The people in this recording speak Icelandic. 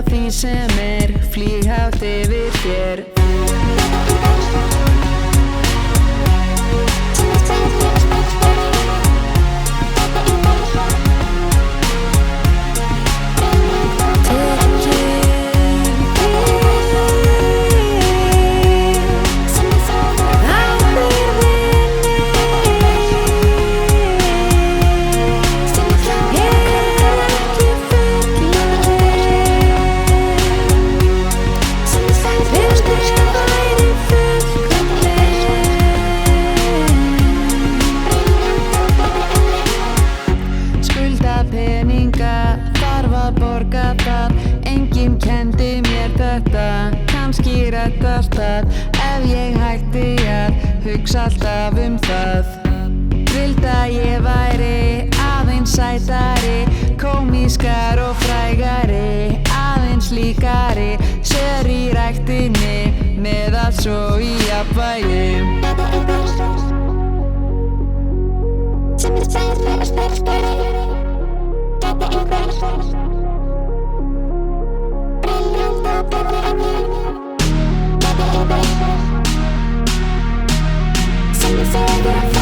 því sem flýg hátt yfir þér. Þarf að borga það, enginn kenndi mér þetta. Kannski reddast það ef ég hætti að hugsa alltaf það. Vildi að ég væri aðeins sætari, komískar og frægari, aðeins líkari, sér í ræktinni með allt svo í jafnvægi. Sem segir mig að sterkari. Some say